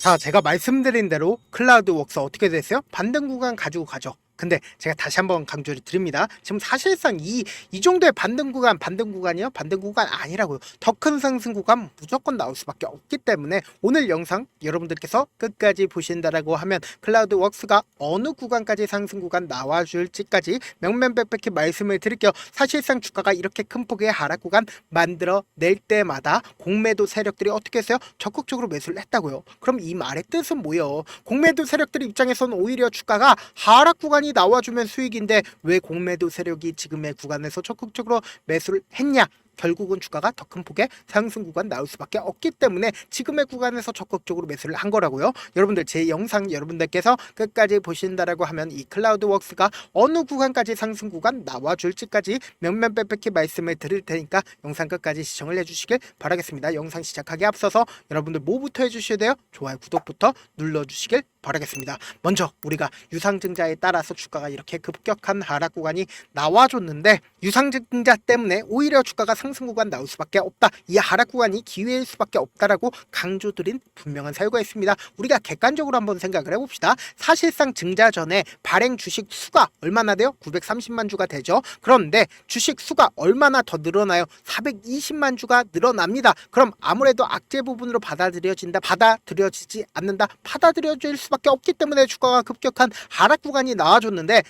자, 제가 말씀드린 대로 클라우드웍스 어떻게 됐어요? 반등 구간 가지고 가죠. 근데 제가 다시 한번 강조를 드립니다. 지금 사실상 이 정도의 반등 구간이요? 반등 구간 아니라고요. 더 큰 상승 구간 무조건 나올 수밖에 없기 때문에 오늘 영상 여러분들께서 끝까지 보신다라고 하면 클라우드웍스가 어느 구간까지 상승 구간 나와줄지까지 명명백백히 말씀을 드릴게요. 사실상 주가가 이렇게 큰 폭의 하락 구간 만들어낼 때마다 공매도 세력들이 어떻게 했어요? 적극적으로 매수를 했다고요. 그럼 이 말의 뜻은 뭐예요? 공매도 세력들 입장에서는 오히려 주가가 하락 구간이 나와주면 수익인데 왜 공매도 세력이 지금의 구간에서 적극적으로 매수를 했냐? 결국은 주가가 더 큰 폭의 상승 구간 나올 수밖에 없기 때문에 지금의 구간에서 적극적으로 매수를 한 거라고요. 여러분들 제 영상 여러분들께서 끝까지 보신다라고 하면 이 클라우드웍스가 어느 구간까지 상승 구간 나와줄지까지 명명백백히 말씀을 드릴 테니까 영상 끝까지 시청을 해주시길 바라겠습니다. 영상 시작하기 앞서서 여러분들 뭐부터 해주셔야 돼요? 좋아요, 구독부터 눌러주시길 바라겠습니다. 먼저 우리가 유상증자에 따라서 주가가 이렇게 급격한 하락 구간이 나와줬는데 유상증자 때문에 오히려 주가가 상승 구간 나올 수밖에 없다. 이 하락 구간이 기회일 수밖에 없다라고 강조드린 분명한 사유가 있습니다. 우리가 객관적으로 한번 생각을 해봅시다. 사실상 증자 전에 발행 주식 수가 얼마나 돼요? 930만 주가 되죠. 그런데 주식 수가 얼마나 더 늘어나요? 420만 주가 늘어납니다. 그럼 아무래도 악재 부분으로 받아들여지지 않는다. 받아들여질 수밖에 없기 때문에 주가가 급격한 하락 구간이 나와줬는데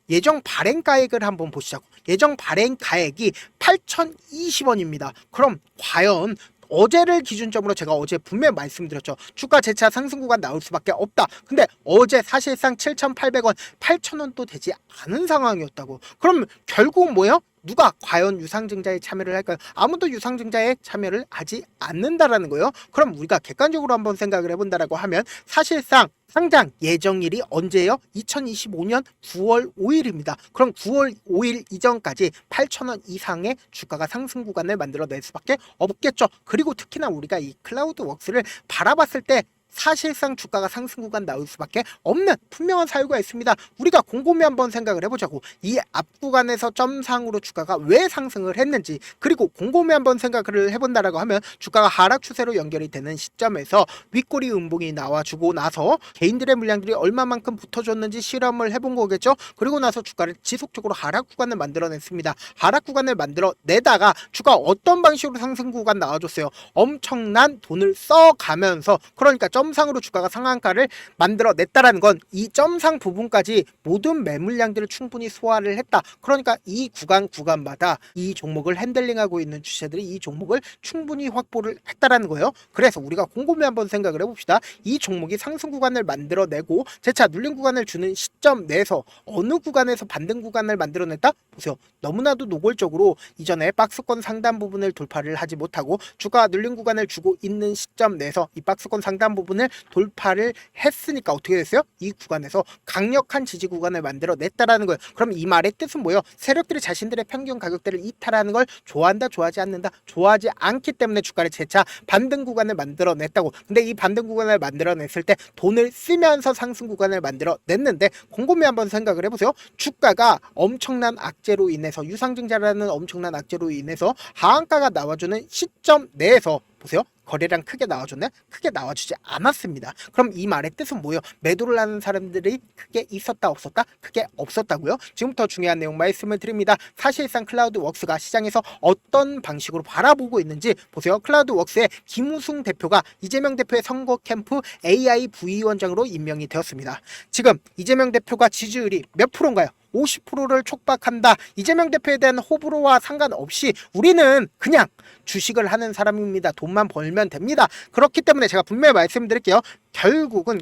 예정 발행가액을 한번 보시자고. 예정 발행가액이 8,020원입니다. 그럼 과연 어제를 기준점으로 제가 어제 분명히 말씀드렸죠. 주가 재차 상승 구간 나올 수밖에 없다. 근데 어제 사실상 7,800원, 8,000원도 되지 않은 상황이었다고. 그럼 결국 뭐예요? 누가 과연 유상증자에 참여를 할까요? 아무도 유상증자에 참여를 하지 않는다라는 거예요. 그럼 우리가 객관적으로 한번 생각을 해본다라고 하면 사실상 상장 예정일이 언제예요? 2025년 9월 5일입니다. 그럼 9월 5일 이전까지 8,000원 이상의 주가가 상승 구간을 만들어낼 수밖에 없겠죠. 그리고 특히나 우리가 이 클라우드웍스를 바라봤을 때 사실상 주가가 상승 구간 나올 수밖에 없는 분명한 사유가 있습니다. 우리가 곰곰이 한번 생각을 해보자고. 이 앞 구간에서 점상으로 주가가 왜 상승을 했는지, 그리고 곰곰이 한번 생각을 해본다라고 하면 주가가 하락 추세로 연결이 되는 시점에서 윗꼬리 음봉이 나와주고 나서 개인들의 물량들이 얼마만큼 붙어줬는지 실험을 해본 거겠죠. 그리고 나서 주가를 지속적으로 하락 구간을 만들어냈습니다. 하락 구간을 만들어내다가 주가 어떤 방식으로 상승 구간 나와줬어요? 엄청난 돈을 써가면서, 그러니까 점상으로 주가가 상한가를 만들어냈다라는 건 이 점상 부분까지 모든 매물량들을 충분히 소화를 했다. 그러니까 이 구간마다 이 종목을 핸들링하고 있는 주체들이 이 종목을 충분히 확보를 했다라는 거예요. 그래서 우리가 곰곰이 한번 생각을 해봅시다. 이 종목이 상승 구간을 만들어내고 재차 눌림 구간을 주는 시점 내에서 어느 구간에서 반등 구간을 만들어냈다? 보세요. 너무나도 노골적으로 이전에 박스권 상단 부분을 돌파를 하지 못하고 주가가 눌림 구간을 주고 있는 시점 내에서 이 박스권 상단 부분을 돌파를 했으니까 어떻게 됐어요? 이 구간에서 강력한 지지 구간을 만들어냈다라는 거예요. 그럼 이 말의 뜻은 뭐예요? 세력들이 자신들의 평균 가격대를 이탈하는 걸 좋아한다, 좋아하지 않는다? 좋아하지 않기 때문에 주가를 재차 반등 구간을 만들어냈다고. 근데 이 반등 구간을 만들어냈을 때 돈을 쓰면서 상승 구간을 만들어냈는데 곰곰이 한번 생각을 해보세요. 주가가 엄청난 악재로 인해서, 유상증자라는 엄청난 악재로 인해서 하한가가 나와주는 시점 내에서 보세요. 거래량 크게 나와줬네? 크게 나와주지 않았습니다. 그럼 이 말의 뜻은 뭐예요? 매도를 하는 사람들이 크게 있었다, 없었다? 크게 없었다고요? 지금부터 중요한 내용 말씀을 드립니다. 사실상 클라우드웍스가 시장에서 어떤 방식으로 바라보고 있는지 보세요. 클라우드웍스의 김우승 대표가 이재명 대표의 선거 캠프 AI 부위원장으로 임명이 되었습니다. 지금 이재명 대표가 지지율이 몇 프로인가요? 50%를 촉박한다. 이재명 대표에 대한 호불호와 상관없이 우리는 그냥 주식을 하는 사람입니다. 돈만 벌면 됩니다. 그렇기 때문에 제가 분명히 말씀드릴게요. 결국은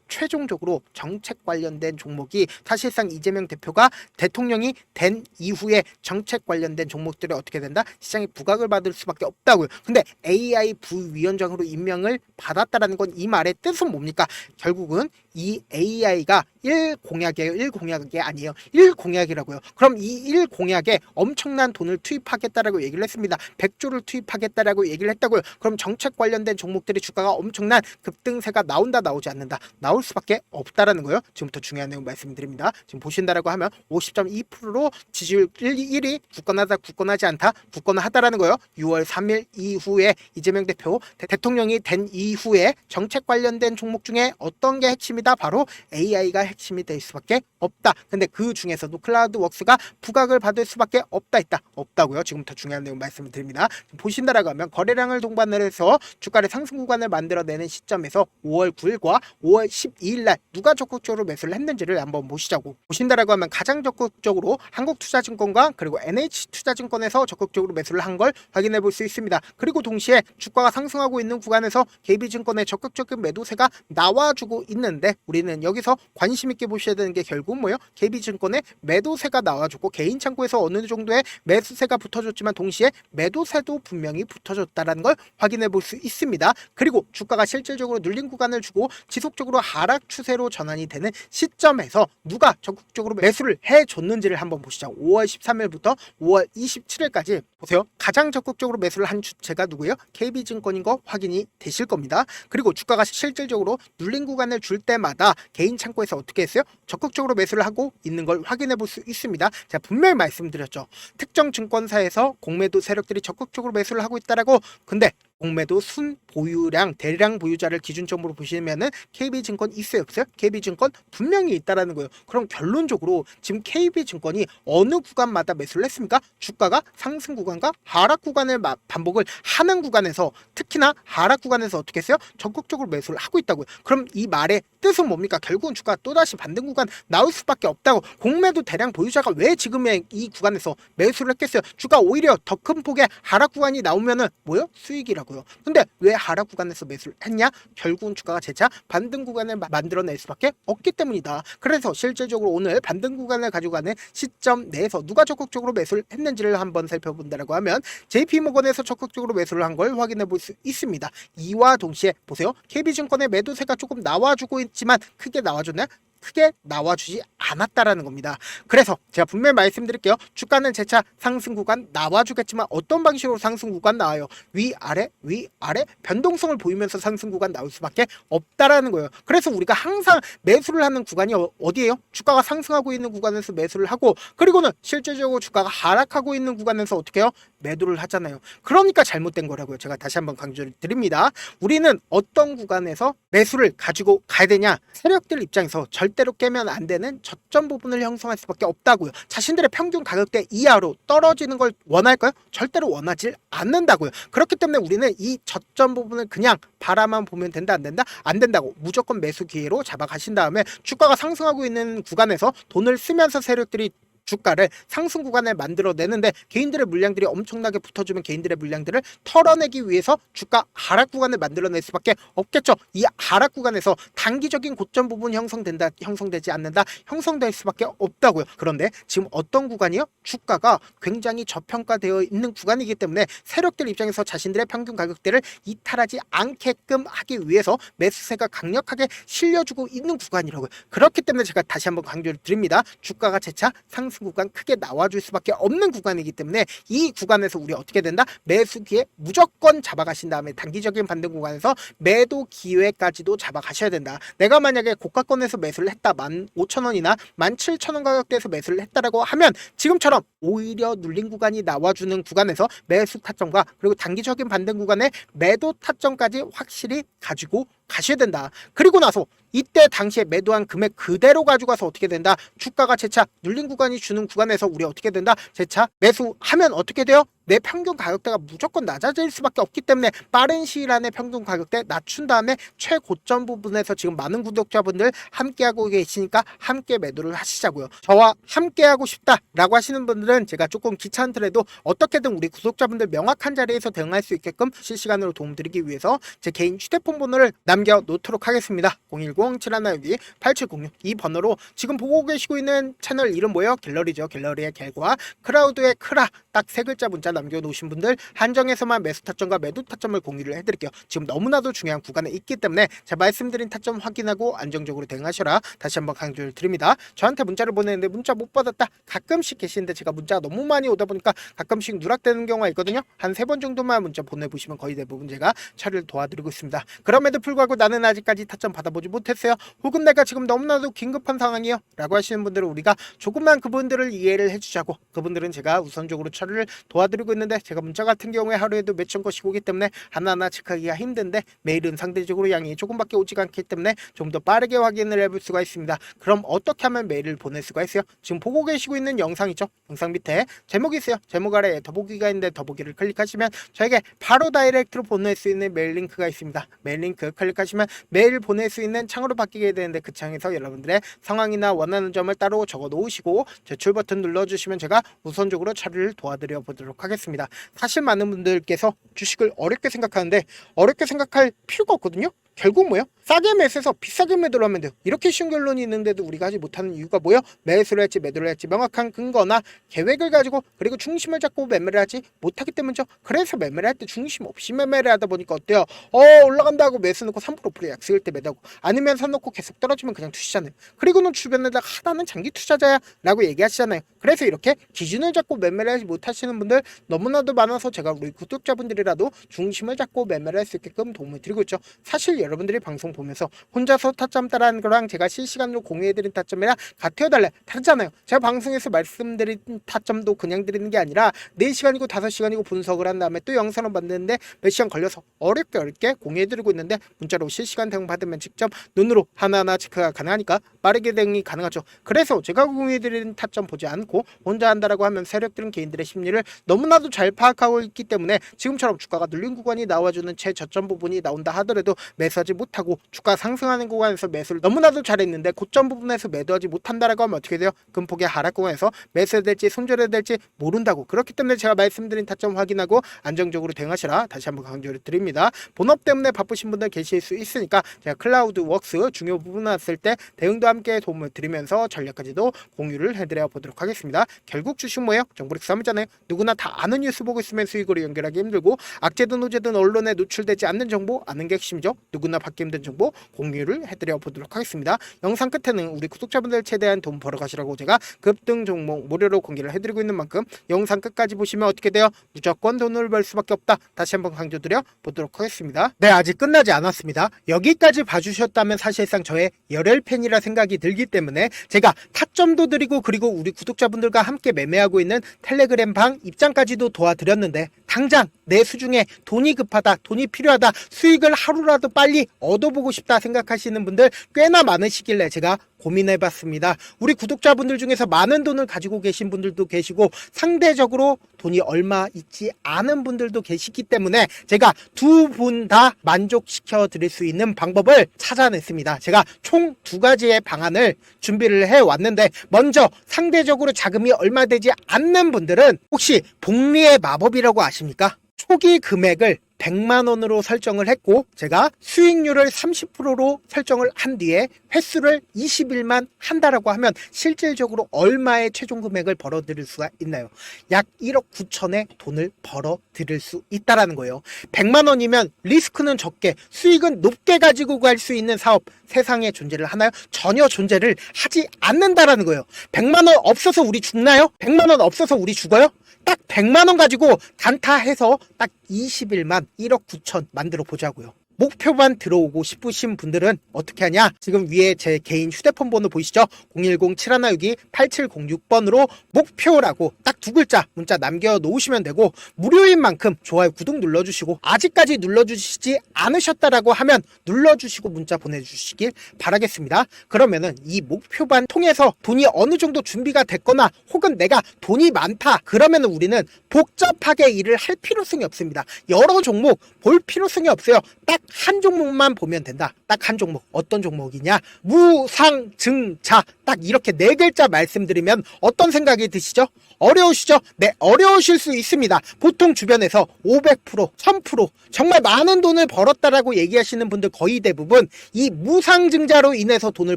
최종적으로 정책 관련된 종목이 사실상 이재명 대표가 대통령이 된 이후에 정책 관련된 종목들이 어떻게 된다? 시장에 부각을 받을 수밖에 없다고요. 근데 AI 부위원장으로 임명을 받았다라는 건 이 말의 뜻은 뭡니까? 결국은 이 AI가 1공약이 아니에요. 1 공약이라고요. 그럼 이 1 공약에 엄청난 돈을 투입하겠다라고 얘기를 했습니다. 100조를 투입하겠다라고 얘기를 했다고요. 그럼 정책 관련된 종목들이 주가가 엄청난 급등세가 나온다, 나오지 않는다? 나올 수밖에 없다라는 거예요. 지금부터 중요한 내용 말씀드립니다. 지금 보신다라고 하면 50.2%로 지지율 1위, 굳건하다, 굳건하지 않다, 굳건하다라는 거예요. 6월 3일 이후에 이재명 대표 대통령이 된 이후에 정책 관련된 종목 중에 어떤 게 핵심이다? 바로 AI가 핵심이 될 수밖에 없다. 근데 그 중에서도 클라우드웍스가 부각을 받을 수밖에 없다, 있다, 없다고요. 지금부터 중요한 내용 말씀을 드립니다. 보신다라고 하면 거래량을 동반을 해서 주가를 상승 구간을 만들어내는 시점에서 5월 9일과 5월 12일 날 누가 적극적으로 매수를 했는지를 한번 보시자고. 보신다라고 하면 가장 적극적으로 한국투자증권과 그리고 NH투자증권에서 적극적으로 매수를 한 걸 확인해 볼 수 있습니다. 그리고 동시에 주가가 상승하고 있는 구간에서 KB증권의 적극적인 매도세가 나와주고 있는데 우리는 여기서 관심 있게 보셔야 되는 게 결국 뭐예요? KB증권의 매도세가 나와주고 개인 창고에서 어느 정도의 매수세가 붙어줬지만 동시에 매도세도 분명히 붙어줬다는 걸 확인해 볼 수 있습니다. 그리고 주가가 실질적으로 눌린 구간을 주고 지속적으로 하락 추세로 전환이 되는 시점에서 누가 적극적으로 매수를 해줬는지를 한번 보시죠. 5월 13일부터 5월 27일까지 보세요. 가장 적극적으로 매수를 한 주체가 누구예요? KB증권인 거 확인이 되실 겁니다. 그리고 주가가 실질적으로 눌린 구간을 줄 때마다 개인 창고에서 어떻게 했어요? 적극적으로 매수를 하고 있는 걸 확인해 볼 수 있습니다. 제가 분명히 말씀드렸죠. 특정 증권사에서 공매도 세력들이 적극적으로 매수를 하고 있다라고. 근데 공매도 순 보유량, 대량 보유자를 기준점으로 보시면은 KB증권 있어요, 없어요? KB증권 분명히 있다라는 거예요. 그럼 결론적으로 지금 KB증권이 어느 구간마다 매수를 했습니까? 주가가 상승 구간과 하락 구간을 반복을 하는 구간에서, 특히나 하락 구간에서 어떻게 했어요? 적극적으로 매수를 하고 있다고요. 그럼 이 말의 뜻은 뭡니까? 결국은 주가가 또다시 반등 구간 나올 수밖에 없다고. 공매도 대량 보유자가 왜 지금의 이 구간에서 매수를 했겠어요? 주가 오히려 더 큰 폭의 하락 구간이 나오면은 뭐요? 수익이라고요. 근데 왜 하락 구간에서 매수를 했냐? 결국은 주가가 재차 반등 구간을 만들어낼 수밖에 없기 때문이다. 그래서 실질적으로 오늘 반등 구간을 가지고 가는 시점 내에서 누가 적극적으로 매수를 했는지를 한번 살펴본다라고 하면 JP모건에서 적극적으로 매수를 한 걸 확인해 볼 수 있습니다. 이와 동시에 보세요. KB증권의 매도세가 조금 나와주고 있지만 크게 나와줬나요? 크게 나와주지 않았다라는 겁니다. 그래서 제가 분명히 말씀드릴게요. 주가는 재차 상승 구간 나와주겠지만 어떤 방식으로 상승 구간 나와요? 위아래 위아래 변동성을 보이면서 상승 구간 나올 수밖에 없다라는 거예요. 그래서 우리가 항상 매수를 하는 구간이 어디예요? 주가가 상승하고 있는 구간에서 매수를 하고, 그리고는 실질적으로 주가가 하락하고 있는 구간에서 어떻게 해요? 매도를 하잖아요. 그러니까 잘못된 거라고요. 제가 다시 한번 강조를 드립니다. 우리는 어떤 구간에서 매수를 가지고 가야 되냐? 세력들 입장에서 절대로 깨면 안 되는 저점 부분을 형성할 수밖에 없다고요. 자신들의 평균 가격대 이하로 떨어지는 걸 원할까요? 절대로 원하지 않는다고요. 그렇기 때문에 우리는 이 저점 부분을 그냥 바라만 보면 된다, 안 된다? 안 된다고 무조건 매수 기회로 잡아가신 다음에 주가가 상승하고 있는 구간에서 돈을 쓰면서 세력들이 주가를 상승 구간을 만들어내는데 개인들의 물량들이 엄청나게 붙어주면 개인들의 물량들을 털어내기 위해서 주가 하락 구간을 만들어낼 수밖에 없겠죠. 이 하락 구간에서 단기적인 고점 부분 형성된다, 형성되지 않는다, 형성될 수밖에 없다고요. 그런데 지금 어떤 구간이요? 주가가 굉장히 저평가되어 있는 구간이기 때문에 세력들 입장에서 자신들의 평균 가격대를 이탈하지 않게끔 하기 위해서 매수세가 강력하게 실려주고 있는 구간이라고요. 그렇기 때문에 제가 다시 한번 강조를 드립니다. 주가가 재차 상승 구간 크게 나와줄 수밖에 없는 구간이기 때문에 이 구간에서 우리 어떻게 된다? 매수 기회 무조건 잡아가신 다음에 단기적인 반등 구간에서 매도 기회까지도 잡아가셔야 된다. 내가 만약에 고가권에서 매수를 했다, 15,000원이나 17,000원 가격대에서 매수를 했다라고 하면 지금처럼 오히려 눌린 구간이 나와주는 구간에서 매수 타점과 그리고 단기적인 반등 구간에 매도 타점까지 확실히 가지고 가셔야 된다. 그리고 나서 이때 당시에 매도한 금액 그대로 가져가서 어떻게 된다? 주가가 재차 눌린 구간이 주는 구간에서 우리 어떻게 된다? 재차 매수하면 어떻게 돼요? 내 평균 가격대가 무조건 낮아질 수밖에 없기 때문에 빠른 시일 안에 평균 가격대 낮춘 다음에 최고점 부분에서 지금 많은 구독자분들 함께하고 계시니까 함께 매도를 하시자고요. 저와 함께하고 싶다라고 하시는 분들은 제가 조금 귀찮더라도 어떻게든 우리 구독자분들 명확한 자리에서 대응할 수 있게끔 실시간으로 도움드리기 위해서 제 개인 휴대폰 번호를 남겨놓도록 하겠습니다. 010-7162-8706 이 번호로 지금 보고 계시고 있는 채널 이름 뭐예요? 갤러리죠. 갤러리의 갤과 크라우드의 크라 딱 세 글자 문자 남겨놓으신 분들 한정해서만 매수 타점과 매도 타점을 공유를 해드릴게요. 지금 너무나도 중요한 구간에 있기 때문에 제가 말씀드린 타점 확인하고 안정적으로 대응하셔라 다시 한번 강조를 드립니다. 저한테 문자를 보내는데 문자 못 받았다 가끔씩 계시는데 제가 문자가 너무 많이 오다 보니까 가끔씩 누락되는 경우가 있거든요. 한 3번 정도만 문자 보내보시면 거의 대부분 제가 처리를 도와드리고 있습니다. 그럼에도 불구하고 나는 아직까지 타점 받아보지 못했어요. 혹은 내가 지금 너무나도 긴급한 상황이요 라고 하시는 분들은 우리가 조금만 그분들을 이해를 해주자고, 그분들은 제가 우선적으로 처리를 도와드리고 있는데 제가 문자 같은 경우에 하루에도 몇천 건씩 오기 때문에 하나하나 체크하기가 힘든데 메일은 상대적으로 양이 조금밖에 오지가 않기 때문에 좀 더 빠르게 확인을 해볼 수가 있습니다. 그럼 어떻게 하면 메일을 보낼 수가 있어요? 지금 보고 계시고 있는 영상 있죠? 영상 밑에 제목이 있어요. 제목 아래에 더보기가 있는데 더보기를 클릭하시면 저에게 바로 다이렉트로 보낼 수 있는 메일 링크가 있습니다. 메일 링크 클릭하시면 메일 보낼 수 있는 창으로 바뀌게 되는데 그 창에서 여러분들의 상황이나 원하는 점을 따로 적어 놓으시고 제출 버튼 눌러주시면 제가 우선적으로 처리를 도와드려 보도록 하겠습니다. 사실 많은 분들께서 주식을 어렵게 생각하는데 어렵게 생각할 필요가 없거든요. 결국 뭐예요? 싸게 매수해서 비싸게 매도를 하면 돼요. 이렇게 쉬운 결론이 있는데도 우리가 하지 못하는 이유가 뭐예요? 매수를 할지 매도를 할지 명확한 근거나 계획을 가지고 그리고 중심을 잡고 매매를 하지 못하기 때문이죠. 그래서 매매를 할 때 중심 없이 매매를 하다 보니까 어때요? 올라간다고 매수 넣고 3% 5% 약속일 때 매도하고 아니면 선 넣고 계속 떨어지면 그냥 투시잖아요. 그리고는 주변에다가 나는 장기 투자자야 라고 얘기하시잖아요. 그래서 이렇게 기준을 잡고 매매를 하지 못하시는 분들 너무나도 많아서 제가 우리 구독자분들이라도 중심을 잡고 매매를 할 수 있게끔 도움을 드리고 있죠. 사실 여러분들이 방송 보면서 혼자서 타점 따라하는 거랑 제가 실시간으로 공유해드린 타점이랑 같아요 달라요? 다르잖아요. 제가 방송에서 말씀드린 타점도 그냥 드리는 게 아니라 4시간이고 5시간이고 분석을 한 다음에 또 영상을 만드는데 몇 시간 걸려서 어렵게 공유해드리고 있는데 문자로 실시간 대응 받으면 직접 눈으로 하나하나 체크가 가능하니까 빠르게 대응이 가능하죠. 그래서 제가 공유해드린 타점 보지 않고 혼자 한다라고 하면 세력들은 개인들의 심리를 너무나도 잘 파악하고 있기 때문에 지금처럼 주가가 눌린 구간이 나와주는 최저점 부분이 나온다 하더라도 매수하지 못하고 주가 상승하는 구간에서 매수를 너무나도 잘했는데 고점 부분에서 매도하지 못한다라고 하면 어떻게 돼요? 금폭의 하락 구간에서 매수해야 될지 손절해야 될지 모른다고. 그렇기 때문에 제가 말씀드린 타점 확인하고 안정적으로 대응하시라 다시 한번 강조를 드립니다. 본업 때문에 바쁘신 분들 계실 수 있으니까 제가 클라우드 웍스 중요 부분 나왔을 때 대응도 함께 도움을 드리면서 전략까지도 공유를 해드려 보도록 하겠습니다. 결국 주식 뭐예요? 정보릭 싸움이잖아요. 누구나 다 아는 뉴스 보고 있으면 수익으로 연결하기 힘들고 악재든 호재든 언론에 노출되지 않는 정보 아는 게 핵심이죠. 누구나 받기 힘든 정보 공유를 해드려 보도록 하겠습니다. 영상 끝에는 우리 구독자분들 최대한 돈 벌어가시라고 제가 급등 종목 무료로 공개를 해드리고 있는 만큼 영상 끝까지 보시면 어떻게 돼요? 무조건 돈을 벌 수밖에 없다. 다시 한번 강조드려 보도록 하겠습니다. 네, 아직 끝나지 않았습니다. 여기까지 봐주셨다면 사실상 저의 열혈 팬이라 생각이 들기 때문에 제가 타점도 드리고 그리고 우리 구독자분들과 함께 매매하고 있는 텔레그램 방 입장까지도 도와드렸는데 당장 내 수중에 돈이 급하다, 돈이 필요하다, 수익을 하루라도 빨리 얻어보고 싶다 생각하시는 분들 꽤나 많으시길래 제가 고민해봤습니다. 우리 구독자분들 중에서 많은 돈을 가지고 계신 분들도 계시고 상대적으로 돈이 얼마 있지 않은 분들도 계시기 때문에 제가 두 분 다 만족시켜 드릴 수 있는 방법을 찾아냈습니다. 제가 총 2가지의 방안을 준비를 해왔는데 먼저 상대적으로 자금이 얼마 되지 않는 분들은 혹시 복리의 마법이라고 아십니까? 초기 금액을 100만원으로 설정을 했고 제가 수익률을 30%로 설정을 한 뒤에 횟수를 20일만 한다라고 하면 실질적으로 얼마의 최종 금액을 벌어들일 수가 있나요? 약 1억 9천의 돈을 벌어들일 수 있다라는 거예요. 100만원이면 리스크는 적게 수익은 높게 가지고 갈 수 있는 사업 세상에 존재를 하나요? 전혀 존재를 하지 않는다라는 거예요. 100만원 없어서 우리 죽나요? 100만원 없어서 우리 죽어요? 딱 100만원 가지고 단타해서 딱 20일만 1억 9천 만들어 보자고요. 목표만 들어오고 싶으신 분들은 어떻게 하냐? 지금 위에 제 개인 휴대폰 번호 보이시죠? 010-7162-8706번으로 목표라고 딱 2글자 문자 남겨놓으시면 되고 무료인 만큼 좋아요 구독 눌러주시고 아직까지 눌러주시지 않으셨다라고 하면 눌러주시고 문자 보내주시길 바라겠습니다. 그러면은 이 목표반 통해서 돈이 어느 정도 준비가 됐거나 혹은 내가 돈이 많다 그러면은 우리는 복잡하게 일을 할 필요성이 없습니다. 여러 종목 볼 필요성이 없어요. 딱 한 종목만 보면 된다. 딱 한 종목. 어떤 종목이냐? 무상증자. 딱 이렇게 4글자 말씀드리면 어떤 생각이 드시죠? 어려우시죠? 네, 어려우실 수 있습니다. 보통 주변에서 500%, 1000% 정말 많은 돈을 벌었다라고 얘기하시는 분들 거의 대부분 이 무상증자로 인해서 돈을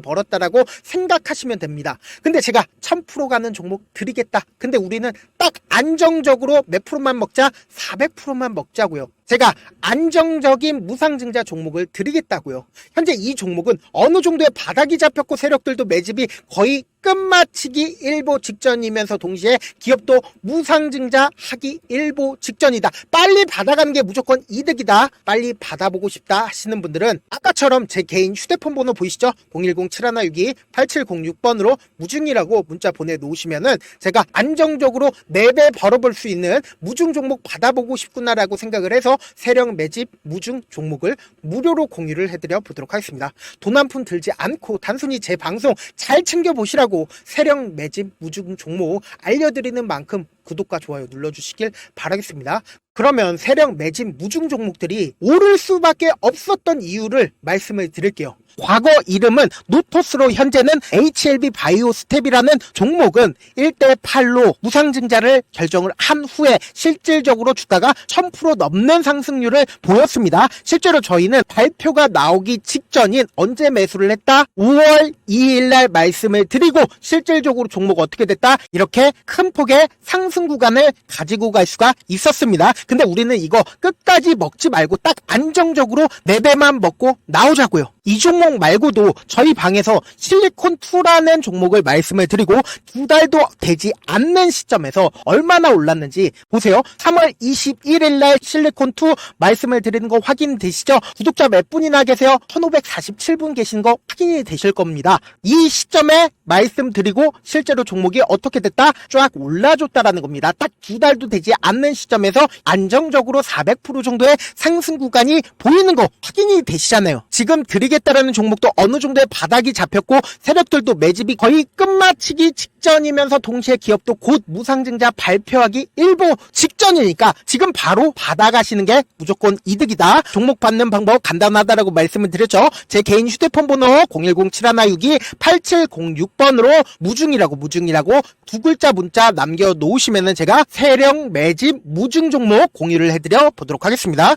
벌었다라고 생각하시면 됩니다. 근데 제가 1000% 가는 종목 드리겠다. 근데 우리는 딱 안정적으로 몇 프로만 먹자? 400%만 먹자고요. 제가 안정적인 무상증자 종목을 드리겠다고요. 현재 이 종목은 어느 정도의 바닥이 잡혔고 세력들도 매집이 거의 끝마치기 일보 직전이면서 동시에 기업도 무상증자하기 일보 직전이다. 빨리 받아가는 게 무조건 이득이다. 빨리 받아보고 싶다 하시는 분들은 아까처럼 제 개인 휴대폰 번호 보이시죠? 010-7162-8706번으로 무중이라고 문자 보내놓으시면은 제가 안정적으로 4배 벌어볼 수 있는 무중 종목 받아보고 싶구나라고 생각을 해서 세력 매집 무중 종목을 무료로 공유를 해드려 보도록 하겠습니다. 돈 한 푼 들지 않고 단순히 제 방송 잘 챙겨보시라고 세력 매집 무중 종목 알려드리는 만큼 구독과 좋아요 눌러주시길 바라겠습니다. 그러면 세력 매집 무중 종목들이 오를 수밖에 없었던 이유를 말씀을 드릴게요. 과거 이름은 노토스로 현재는 HLB 바이오스텝이라는 종목은 1대8로 무상증자를 결정을 한 후에 실질적으로 주가가 1000% 넘는 상승률을 보였습니다. 실제로 저희는 발표가 나오기 직전인 언제 매수를 했다? 5월 2일날 말씀을 드리고 실질적으로 종목 어떻게 됐다? 이렇게 큰 폭의 상승 구간을 가지고 갈 수가 있었습니다. 근데 우리는 이거 끝까지 먹지 말고 딱 안정적으로 4배만 먹고 나오자고요. 이 종목 말고도 저희 방에서 실리콘2라는 종목을 말씀을 드리고 2달도 되지 않는 시점에서 얼마나 올랐는지 보세요. 3월 21일 날 실리콘2 말씀을 드리는 거 확인되시죠? 구독자 몇 분이나 계세요? 1547분 계신 거 확인이 되실 겁니다. 이 시점에 말씀드리고 실제로 종목이 어떻게 됐다? 쫙 올라줬다라는 겁니다. 딱 2달도 되지 않는 시점에서 안정적으로 400% 정도의 상승 구간이 보이는 거 확인이 되시잖아요. 지금 드리겠다라는 종목도 어느 정도의 바닥이 잡혔고 세력들도 매집이 거의 끝마치기 직전이면서 동시에 기업도 곧 무상증자 발표하기 일보 직전이니까 지금 바로 받아가시는 게 무조건 이득이다. 종목 받는 방법 간단하다라고 말씀을 드렸죠. 제 개인 휴대폰 번호 010-7162-8706번으로 무중이라고 두 글자 문자 남겨놓으시면은 제가 세력 매집 무중 종목 공유를 해드려 보도록 하겠습니다.